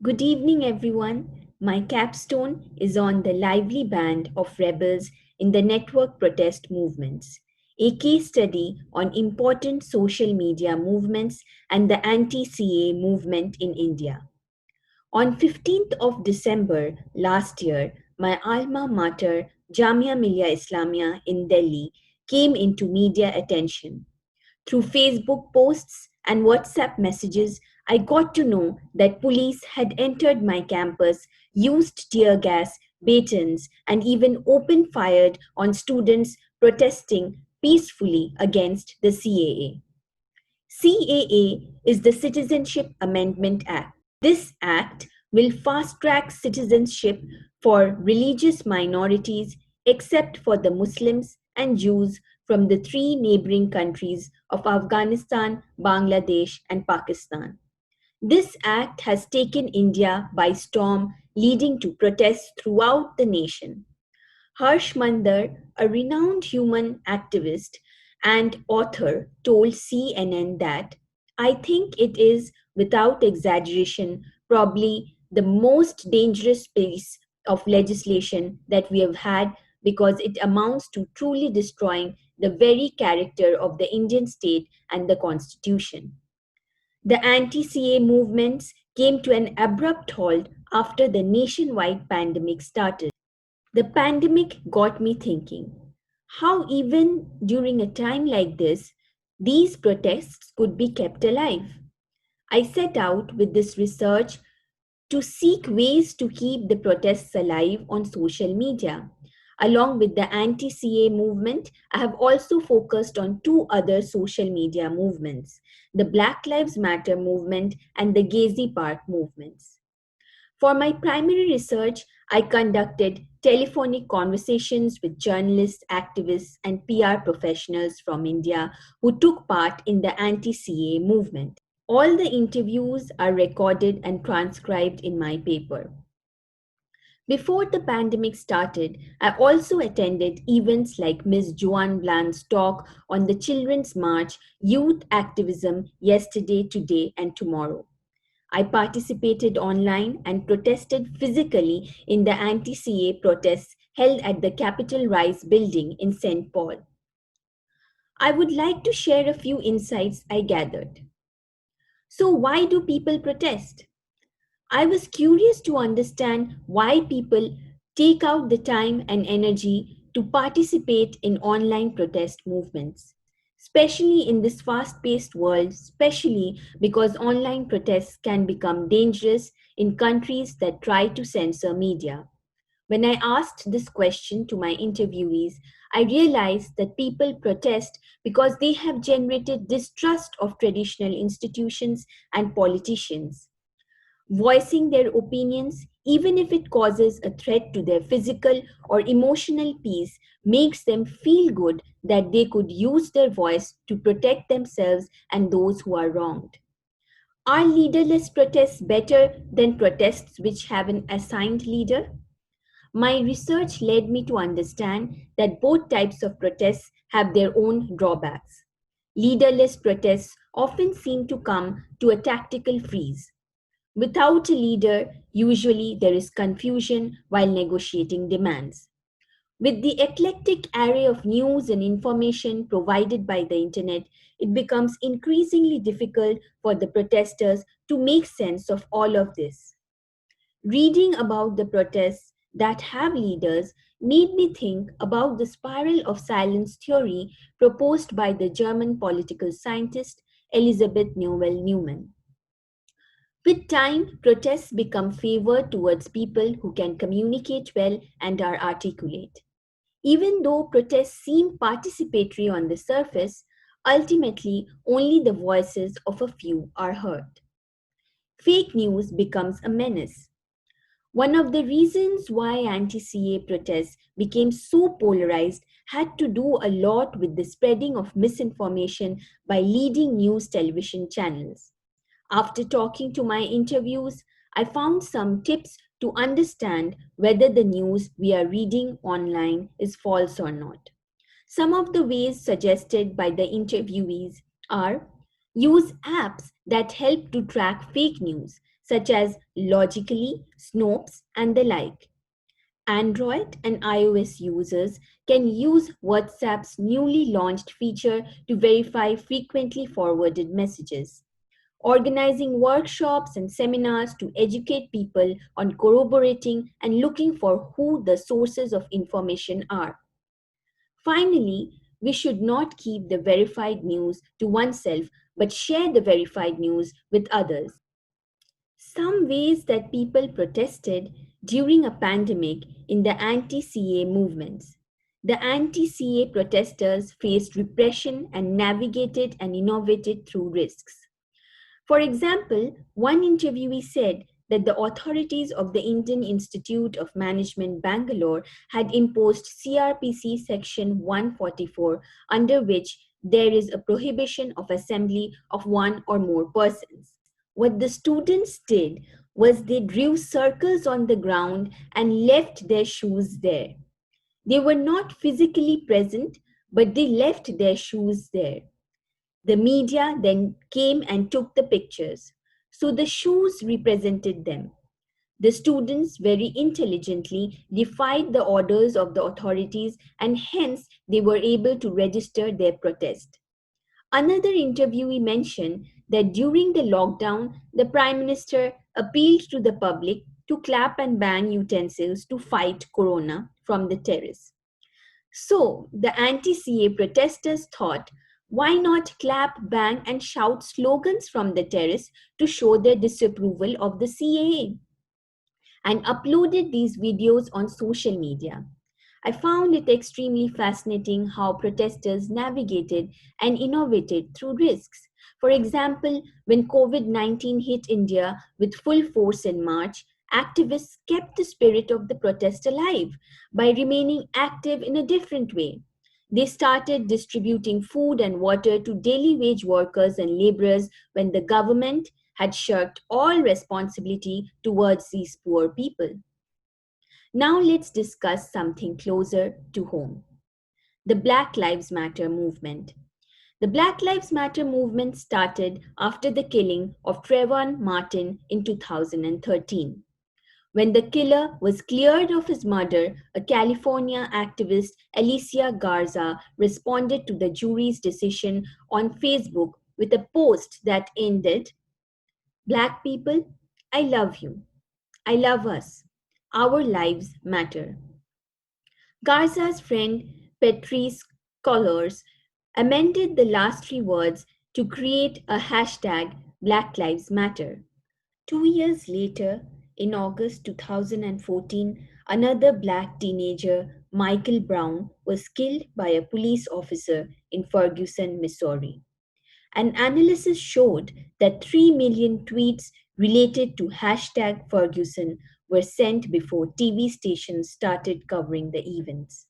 Good evening, everyone. My capstone is on the lively band of rebels in the network protest movements, a case study on important social media movements and the anti CA movement in India. On 15th of December last year, my alma mater, Jamia Millia Islamia in Delhi, came into media attention. Through Facebook posts and WhatsApp messages, I got to know that police had entered my campus, used tear gas, batons, and even opened fire on students protesting peacefully against the CAA. CAA is the Citizenship Amendment Act. This act will fast track citizenship for religious minorities except for the Muslims and Jews from the three neighboring countries of Afghanistan, Bangladesh, and Pakistan. This act has taken India by storm, leading to protests throughout the nation. Harsh Mandar, a renowned human activist and author, told CNN that I think it is, without exaggeration, probably the most dangerous piece of legislation that we have had because it amounts to truly destroying the very character of the Indian state and the constitution. The anti CA movements came to an abrupt halt after the nationwide pandemic started. The pandemic got me thinking how, even during a time like this, these protests could be kept alive. I set out with this research to seek ways to keep the protests alive on social media. Along with the anti CA movement, I have also focused on two other social media movements, the Black Lives Matter movement and the Gezi Park movements. For my primary research, I conducted telephonic conversations with journalists, activists, and PR professionals from India who took part in the anti CA movement. All the interviews are recorded and transcribed in my paper. Before the pandemic started, I also attended events like Ms. Joan Bland's talk on the Children's March, Youth Activism Yesterday, Today, and Tomorrow. I participated online and protested physically in the anti CA protests held at the Capitol Rise building in St. Paul. I would like to share a few insights I gathered. So, why do people protest? I was curious to understand why people take out the time and energy to participate in online protest movements, especially in this fast paced world, especially because online protests can become dangerous in countries that try to censor media. When I asked this question to my interviewees, I realized that people protest because they have generated distrust of traditional institutions and politicians. Voicing their opinions, even if it causes a threat to their physical or emotional peace, makes them feel good that they could use their voice to protect themselves and those who are wronged. Are leaderless protests better than protests which have an assigned leader? My research led me to understand that both types of protests have their own drawbacks. Leaderless protests often seem to come to a tactical freeze. Without a leader, usually there is confusion while negotiating demands. With the eclectic array of news and information provided by the internet, it becomes increasingly difficult for the protesters to make sense of all of this. Reading about the protests that have leaders made me think about the spiral of silence theory proposed by the German political scientist Elisabeth Noel Neumann. With time, protests become favored towards people who can communicate well and are articulate. Even though protests seem participatory on the surface, ultimately only the voices of a few are heard. Fake news becomes a menace. One of the reasons why anti CA protests became so polarized had to do a lot with the spreading of misinformation by leading news television channels. After talking to my interviews, I found some tips to understand whether the news we are reading online is false or not. Some of the ways suggested by the interviewees are use apps that help to track fake news, such as Logically, Snopes, and the like. Android and iOS users can use WhatsApp's newly launched feature to verify frequently forwarded messages. Organizing workshops and seminars to educate people on corroborating and looking for who the sources of information are. Finally, we should not keep the verified news to oneself but share the verified news with others. Some ways that people protested during a pandemic in the anti CA movements. The anti CA protesters faced repression and navigated and innovated through risks. For example, one interviewee said that the authorities of the Indian Institute of Management Bangalore had imposed CRPC Section 144, under which there is a prohibition of assembly of one or more persons. What the students did was they drew circles on the ground and left their shoes there. They were not physically present, but they left their shoes there. The media then came and took the pictures. So the shoes represented them. The students very intelligently defied the orders of the authorities and hence they were able to register their protest. Another interviewee mentioned that during the lockdown, the Prime Minister appealed to the public to clap and bang utensils to fight corona from the terrace. So the anti CA protesters thought, why not clap, bang, and shout slogans from the terrace to show their disapproval of the CAA? And uploaded these videos on social media. I found it extremely fascinating how protesters navigated and innovated through risks. For example, when COVID 19 hit India with full force in March, activists kept the spirit of the protest alive by remaining active in a different way. They started distributing food and water to daily wage workers and laborers when the government had shirked all responsibility towards these poor people. Now let's discuss something closer to home: the Black Lives Matter movement. The Black Lives Matter movement started after the killing of Trayvon Martin in 2013. When the killer was cleared of his murder, a California activist, Alicia Garza, responded to the jury's decision on Facebook with a post that ended, "Black people, I love you. I love us. Our lives matter." Garza's friend Patrice Collors amended the last three words to create a hashtag Black Lives Matter. 2 years later, in August 2014, another black teenager, Michael Brown, was killed by a police officer in Ferguson, Missouri. An analysis showed that 3 million tweets related to hashtag Ferguson were sent before TV stations started covering the events.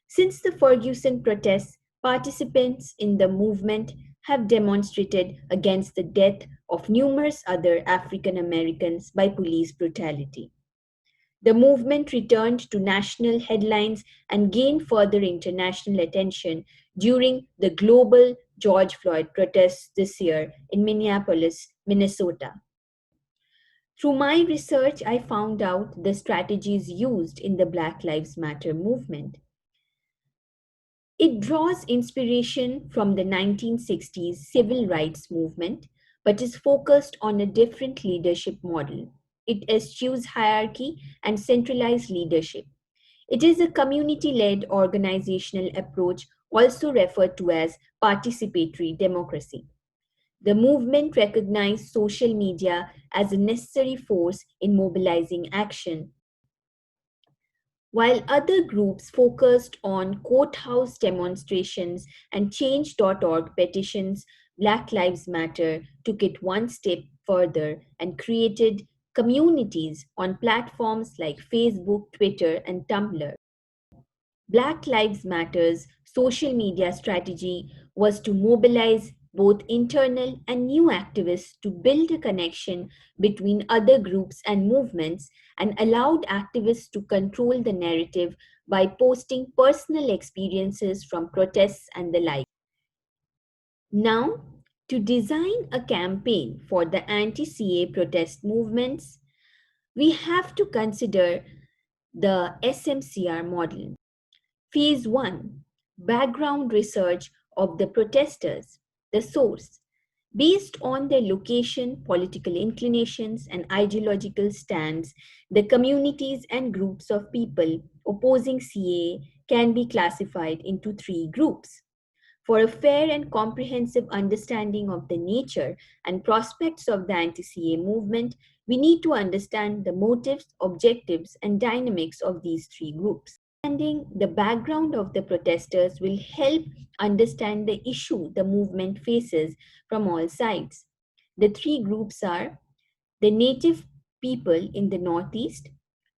Since the Ferguson protests, participants in the movement have demonstrated against the death of numerous other African Americans by police brutality. The movement returned to national headlines and gained further international attention during the global George Floyd protests this year in Minneapolis, Minnesota. Through my research, I found out the strategies used in the Black Lives Matter movement. It draws inspiration from the 1960s civil rights movement, but is focused on a different leadership model. It eschews hierarchy and centralized leadership. It is a community led organizational approach, also referred to as participatory democracy. The movement recognized social media as a necessary force in mobilizing action, while other groups focused on courthouse demonstrations and Change.org petitions. Black Lives Matter took it one step further and created communities on platforms like Facebook, Twitter, and Tumblr. Black Lives Matter's social media strategy was to mobilize both internal and new activists to build a connection between other groups and movements, and allowed activists to control the narrative by posting personal experiences from protests and the like. Now, To design a campaign for the anti CA protest movements, we have to consider the SMCR model. Phase 1, background research of the protesters. The source: based on their location, political inclinations, and ideological stands, the communities and groups of people opposing CA can be classified into three groups. For a fair and comprehensive understanding of the nature and prospects of the anti CA movement, we need to understand the motives, objectives, and dynamics of these three groups. Understanding the background of the protesters will help understand the issue the movement faces from all sides. The three groups are the native people in the Northeast,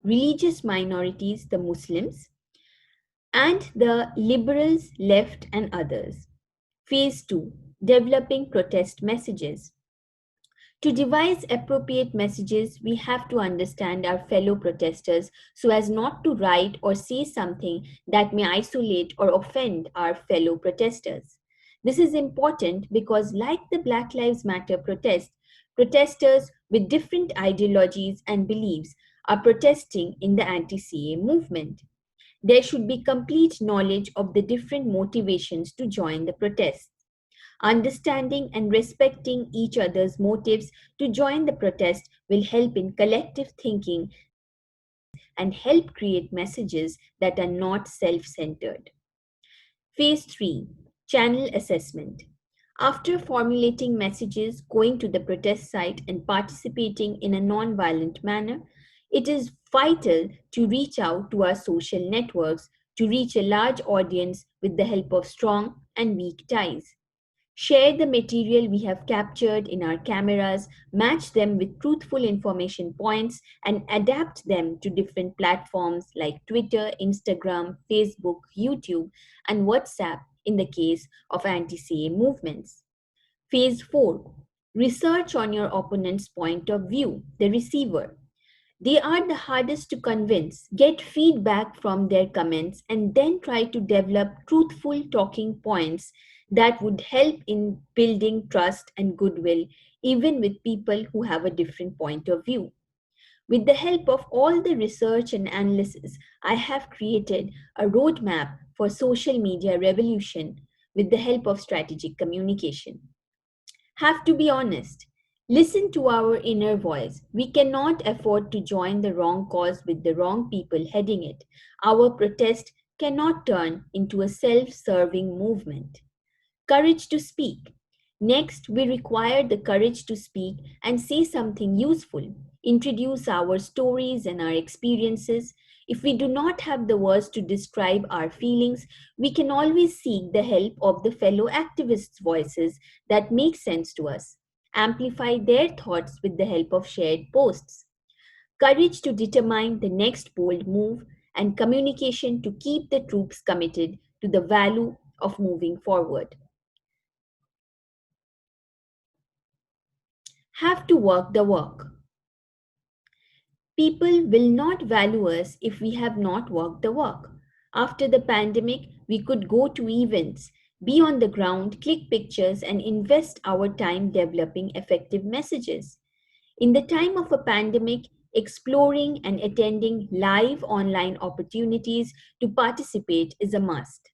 religious minorities, the Muslims, and the liberals, left, and others. Phase 2, developing protest messages. To devise appropriate messages, we have to understand our fellow protesters so as not to write or say something that may isolate or offend our fellow protesters. This is important because, like the Black Lives Matter protest, protesters with different ideologies and beliefs are protesting in the anti CA movement. There should be complete knowledge of the different motivations to join the protests. Understanding and respecting each other's motives to join the protest will help in collective thinking and help create messages that are not self centered. Phase 3, channel assessment. After formulating messages, going to the protest site, and participating in a non violent manner, it is vital to reach out to our social networks to reach a large audience with the help of strong and weak ties. Share the material we have captured in our cameras, match them with truthful information points, and adapt them to different platforms like Twitter, Instagram, Facebook, YouTube, and WhatsApp in the case of anti CA movements. Phase 4, research on your opponent's point of view, the receiver. They are the hardest to convince. Get feedback from their comments and then try to develop truthful talking points that would help in building trust and goodwill, even with people who have a different point of view. With the help of all the research and analysis, I have created a roadmap for social media revolution with the help of strategic communication. Have to be honest. Listen to our inner voice. We cannot afford to join the wrong cause with the wrong people heading it. Our protest cannot turn into a self serving movement. Courage to speak. Next, we require the courage to speak and say something useful, introduce our stories and our experiences. If we do not have the words to describe our feelings, we can always seek the help of the fellow activists' voices that make sense to us. Amplify their thoughts with the help of shared posts. Courage to determine the next bold move, and communication to keep the troops committed to the value of moving forward. Have to work the work. People will not value us if we have not walked the walk. After the pandemic, we could go to events, be on the ground, click pictures, and invest our time developing effective messages. In the time of a pandemic, exploring and attending live online opportunities to participate is a must.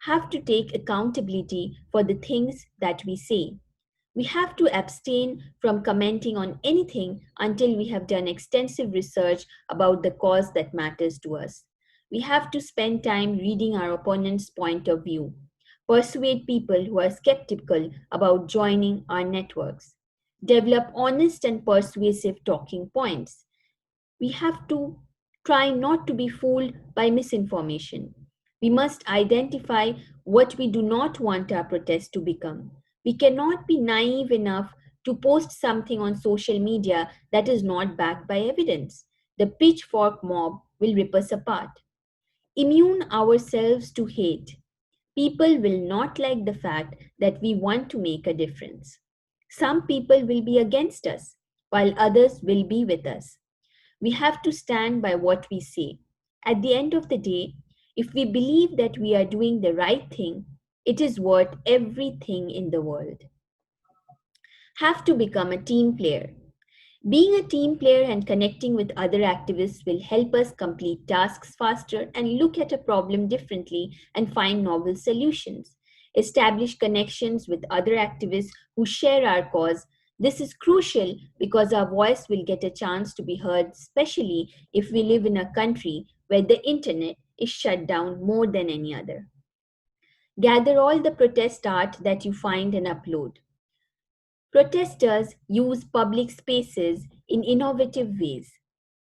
Have to take accountability for the things that we say. We have to abstain from commenting on anything until we have done extensive research about the cause that matters to us. We have to spend time reading our opponent's point of view, persuade people who are skeptical about joining our networks, develop honest and persuasive talking points. We have to try not to be fooled by misinformation. We must identify what we do not want our protest to become. We cannot be naive enough to post something on social media that is not backed by evidence. The pitchfork mob will rip us apart. Immune ourselves to hate. People will not like the fact that we want to make a difference. Some people will be against us, while others will be with us. We have to stand by what we say. At the end of the day, if we believe that we are doing the right thing, it is worth everything in the world. have to become a team player. Being a team player and connecting with other activists will help us complete tasks faster and look at a problem differently and find novel solutions. Establish connections with other activists who share our cause. This is crucial because our voice will get a chance to be heard, especially if we live in a country where the internet is shut down more than any other. Gather all the protest art that you find and upload. Protesters use public spaces in innovative ways.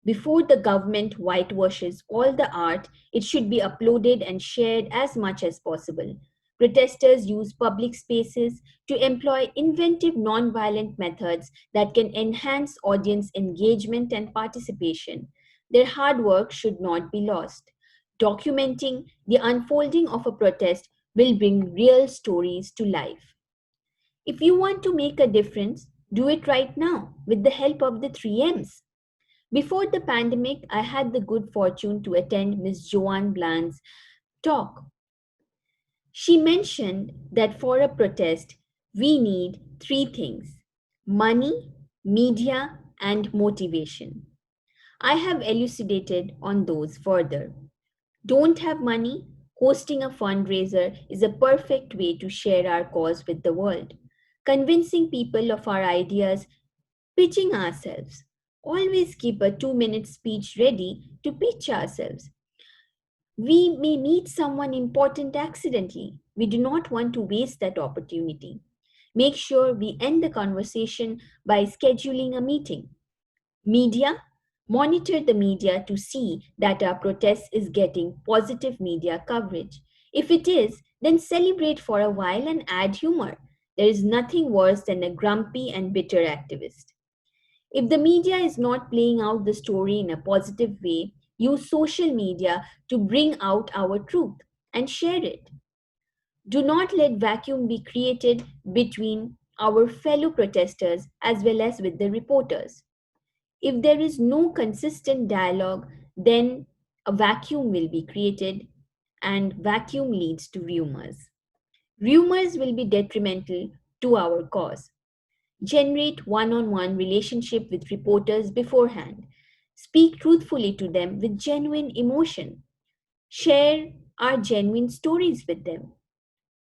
Before the government whitewashes all the art, it should be uploaded and shared as much as possible. Protesters use public spaces to employ inventive nonviolent methods that can enhance audience engagement and participation. Their hard work should not be lost. Documenting the unfolding of a protest will bring real stories to life. If you want to make a difference, do it right now with the help of the 3Ms. Before the pandemic, I had the good fortune to attend Ms. Joanne Bland's talk. She mentioned that for a protest, we need three things: money, media, and motivation. I have elucidated on those further. Don't have money? Hosting a fundraiser is a perfect way to share our cause with the world. Convincing people of our ideas, pitching ourselves. Always keep a 2-minute speech ready to pitch ourselves. We may meet someone important accidentally. We do not want to waste that opportunity. Make sure we end the conversation by scheduling a meeting. Media, monitor the media to see that our protest is getting positive media coverage. If it is, then celebrate for a while and add humor. There is nothing worse than a grumpy and bitter activist. If the media is not playing out the story in a positive way, use social media to bring out our truth and share it. Do not let vacuum be created between our fellow protesters as well as with the reporters. If there is no consistent dialogue, then a vacuum will be created, and vacuum leads to rumors. Rumors will be detrimental to our cause. Generate one on one relationship with reporters beforehand. Speak truthfully to them with genuine emotion. Share our genuine stories with them.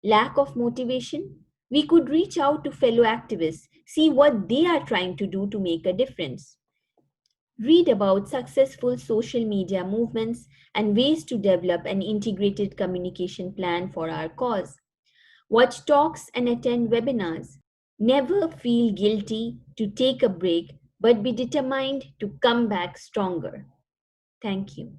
Lack of motivation? We could reach out to fellow activists, see what they are trying to do to make a difference. Read about successful social media movements and ways to develop an integrated communication plan for our cause. Watch talks and attend webinars. Never feel guilty to take a break, but be determined to come back stronger. Thank you.